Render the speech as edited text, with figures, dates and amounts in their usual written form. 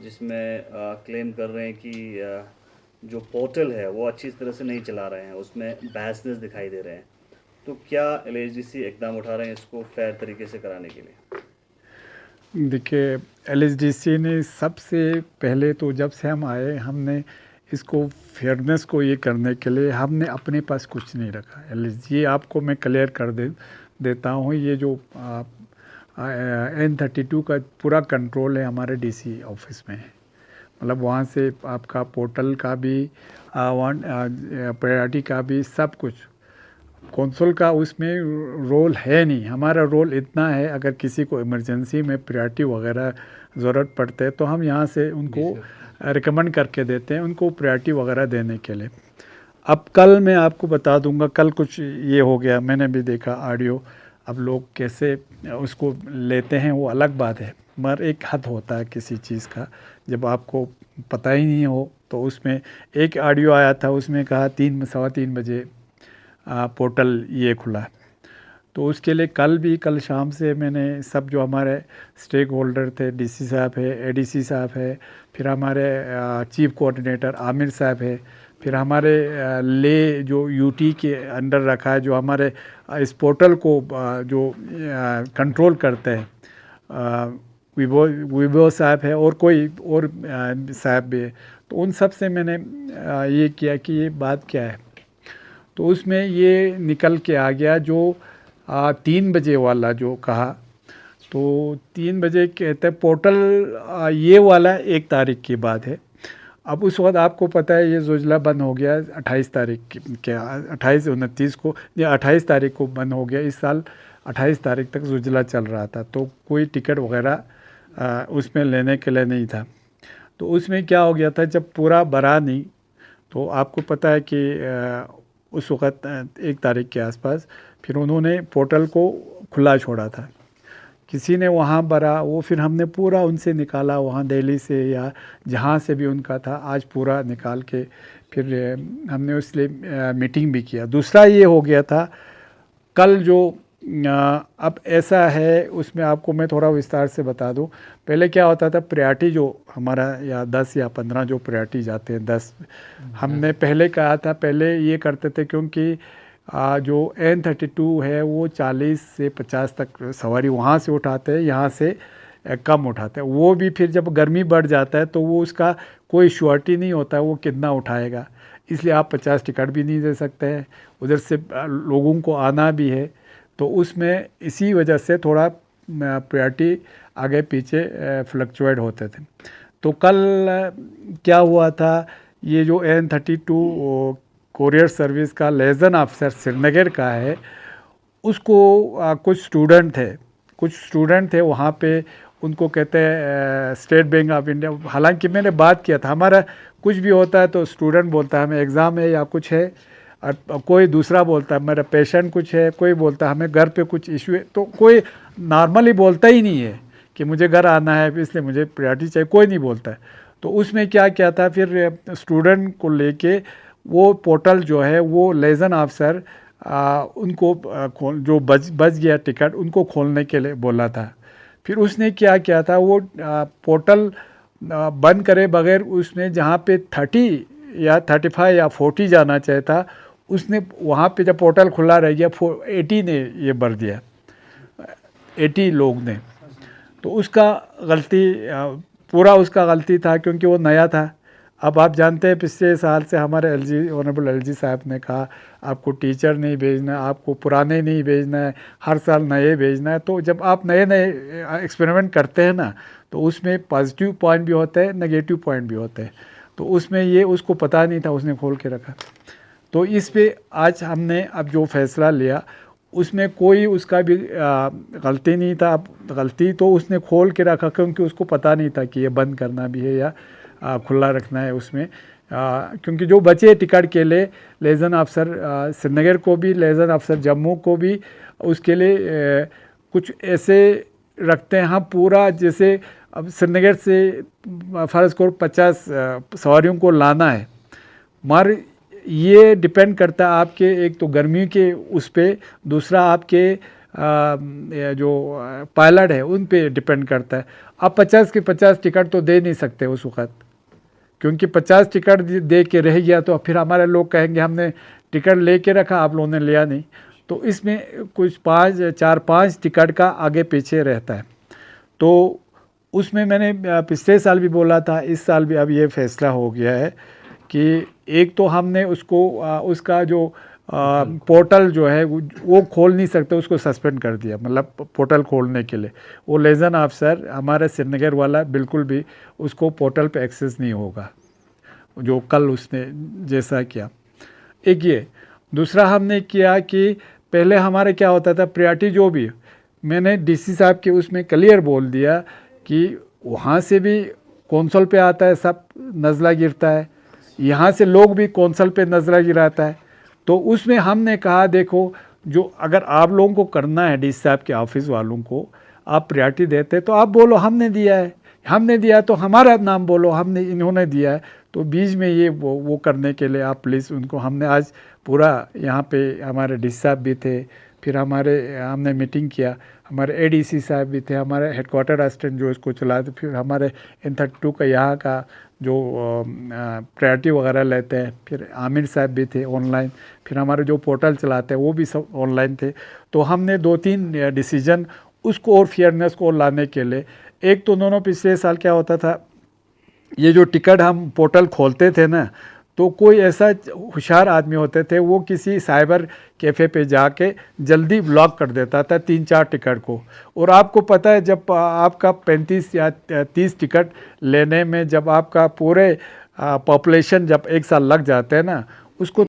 जिसमें क्लेम कर रहे हैं कि जो पोर्टल है वो अच्छी तरह से नहीं चला रहे हैं, उसमें बहसनेस दिखाई दे रहे हैं। तो क्या एलएचडीसी इकदाम उठा रहे हैं इसको फेयर तरीके से कराने के लिए? देखिए, एलएचडीसी ने सबसे पहले तो जब से हम आए हमने इसको फेयरनेस को ये करने के लिए हमने अपने पास कुछ नहीं रखा। ये आपको मैं क्लियर कर देता हूँ। ये जो N32 का पूरा कंट्रोल है हमारे डीसी ऑफिस में है। मतलब वहाँ से आपका पोर्टल का भी प्रायोरिटी का भी सब कुछ। कौंसल का उसमें रोल है नहीं। हमारा रोल इतना है, अगर किसी को इमरजेंसी में प्रायोरिटी वगैरह ज़रूरत पड़ते है तो हम यहाँ से जी उनको सर। रिकमेंड करके देते हैं उनको प्रायोरिटी वगैरह देने के लिए। अब कल मैं आपको बता दूंगा, कल कुछ ये हो गया, मैंने भी देखा ऑडियो। अब लोग कैसे उसको लेते हैं वो अलग बात है, मगर एक हद होता है किसी चीज़ का। जब आपको पता ही नहीं हो तो उसमें एक ऑडियो आया था, उसमें कहा 3 सवा 3 बजे पोर्टल ये खुला है। तो उसके लिए कल शाम से मैंने सब जो हमारे स्टेक होल्डर थे, डीसी साहब है, एडीसी साहब है, फिर हमारे चीफ कोऑर्डिनेटर आमिर साहब है, फिर हमारे ले जो यूटी के अंडर रखा है, जो हमारे इस पोर्टल को जो कंट्रोल करते हैं, विवो विवो साहब है और कोई और साहब भी है। तो उन सब से मैंने ये किया कि ये बात क्या है। तो उसमें ये निकल के आ गया जो 3 बजे वाला जो कहा। तो 3 बजे कहते पोर्टल ये वाला 1 तारीख की बात है। अब उस वक्त आपको पता है ये जोजिला बंद हो गया 28 तारीख के 28 29 को, या 28 तारीख को बंद हो गया। इस साल 28 तारीख तक जोजिला चल रहा था, तो कोई टिकट वगैरह उसमें लेने के लिए नहीं था। तो उसमें क्या हो गया था, जब पूरा भरा नहीं तो आपको पता है कि उस वक़्त 1 तारीख के आसपास फिर उन्होंने पोर्टल को खुला छोड़ा था। किसी ने वहाँ भरा, वो फिर हमने पूरा उनसे निकाला, वहाँ दिल्ली से या जहाँ से भी उनका था, आज पूरा निकाल के फिर हमने उसलिए मीटिंग भी किया। दूसरा ये हो गया था कल जो अब ऐसा है, उसमें आपको मैं थोड़ा विस्तार से बता दूं। पहले क्या होता था, प्रायोरिटी जो हमारा या 10 या 15 जो प्रायोरिटी जाते हैं 10, हमने पहले कहा था, पहले ये करते थे क्योंकि जो N32 है वो 40 से 50 तक सवारी वहाँ से उठाते हैं, यहाँ से कम उठाते हैं। वो भी फिर जब गर्मी बढ़ जाता है तो वो उसका कोई श्योरिटी नहीं होता है वो कितना उठाएगा, इसलिए आप 50 टिकट भी नहीं दे सकते हैं। उधर से लोगों को आना भी है, तो उसमें इसी वजह से थोड़ा प्रायोरिटी आगे पीछे फ्लक्चुएट होते थे। तो कल क्या हुआ था, ये जो N32 कोरियर सर्विस का लेज़न ऑफिसर श्रीनगर का है, उसको कुछ स्टूडेंट थे वहाँ पे, उनको कहते हैं स्टेट बैंक ऑफ इंडिया। हालांकि मैंने बात किया था, हमारा कुछ भी होता है तो स्टूडेंट बोलता है हमें एग्ज़ाम है या कुछ है, और कोई दूसरा बोलता है मेरा पेशेंट कुछ है, कोई बोलता है हमें घर पे कुछ इशू है। तो कोई नॉर्मली बोलता ही नहीं है कि मुझे घर आना है इसलिए मुझे प्रायोरिटी चाहिए, कोई नहीं बोलता है। तो उसमें क्या किया था, फिर स्टूडेंट को लेके वो पोर्टल जो है वो लेज़न ऑफिसर उनको खोल, जो बच गया टिकट उनको खोलने के लिए बोला था। फिर उसने क्या किया था, वो पोर्टल बंद करे बगैर उसने जहाँ पे 30 या 35 या 40 जाना चाहता, उसने वहाँ पे जब पोर्टल खुला रह गया 80 ने ये भर दिया, 80 लोग ने। तो उसका गलती पूरा उसका गलती था क्योंकि वो नया था। अब आप जानते हैं पिछले साल से हमारे एलजी ऑनरेबल एलजी साहब ने कहा आपको टीचर नहीं भेजना है, आपको पुराने नहीं भेजना है, हर साल नए भेजना है। तो जब आप नए नए एक्सपेरिमेंट करते हैं ना, तो उसमें पॉजिटिव पॉइंट भी होते हैं, नेगेटिव पॉइंट भी होते हैं। तो उसमें ये उसको पता नहीं था, उसने खोल के रखा। तो इस पे आज हमने अब जो फैसला लिया उसमें कोई उसका भी गलती नहीं था। अब गलती तो उसने खोल के रखा क्योंकि उसको पता नहीं था कि ये बंद करना भी है या खुला रखना है उसमें। क्योंकि जो बचे टिकट के लिए लेज़न अफसर श्रीनगर को भी, लेज़न अफसर जम्मू को भी, उसके लिए कुछ ऐसे रखते हैं। हाँ, पूरा जैसे अब श्रीनगर से फ़र्ज़ करो 50 सवारियों को लाना है, मगर ये डिपेंड करता है आपके एक तो गर्मी के उस पर, दूसरा आपके ये जो पायलट है उन पे डिपेंड करता है। आप 50 के 50 टिकट तो दे नहीं सकते उस वक़्त, क्योंकि 50 टिकट दे के रह गया तो फिर हमारे लोग कहेंगे हमने टिकट ले के रखा, आप लोगों ने लिया नहीं। तो इसमें कुछ 4-5 टिकट का आगे पीछे रहता है। तो उसमें मैंने पिछले साल भी बोला था, इस साल भी अब ये फैसला हो गया है कि एक तो हमने उसको उसका जो पोर्टल जो है वो खोल नहीं सकते, उसको सस्पेंड कर दिया। मतलब पोर्टल खोलने के लिए वो लेजन अफसर हमारे श्रीनगर वाला बिल्कुल भी उसको पोर्टल पे एक्सेस नहीं होगा, जो कल उसने जैसा किया। एक ये दूसरा हमने किया कि पहले हमारे क्या होता था, प्रायोरिटी जो भी मैंने डीसी साहब के उसमें क्लियर बोल दिया कि वहाँ से भी कौंसल पे आता है, सब नज़ला गिरता है, यहाँ से लोग भी कौंसल पे नज़ला गिराता है। तो उसमें हमने कहा देखो, जो अगर आप लोगों को करना है डीसी साहब के ऑफिस वालों को आप प्रायोरिटी देते तो आप बोलो हमने दिया है, हमने दिया तो हमारा नाम बोलो, हमने इन्होंने दिया है। तो बीच में ये वो करने के लिए आप प्लीज़ उनको, हमने आज पूरा यहाँ पे हमारे डीसी साहब भी थे, फिर हमने मीटिंग किया, हमारे एडीसी साहब भी थे, हमारे हेडक्वार्टर असिस्टेंट जो इसको चलाते, फिर हमारे N32 का यहाँ का जो प्रायोरिटी वगैरह लेते हैं, फिर आमिर साहब भी थे ऑनलाइन, फिर हमारे जो पोर्टल चलाते हैं वो भी सब ऑनलाइन थे। तो हमने 2-3 डिसीजन उसको और फेयरनेस को लाने के लिए, एक तो दोनों पिछले साल क्या होता था, ये जो टिकट हम पोर्टल खोलते थे ना, तो कोई ऐसा होशियार आदमी होते थे वो किसी साइबर कैफ़े पे जाके जल्दी ब्लॉक कर देता था 3-4 टिकट को। और आपको पता है जब आपका 35 या 30 टिकट लेने में जब आपका पूरे पॉपुलेशन जब एक साल लग जाते हैं ना, उसको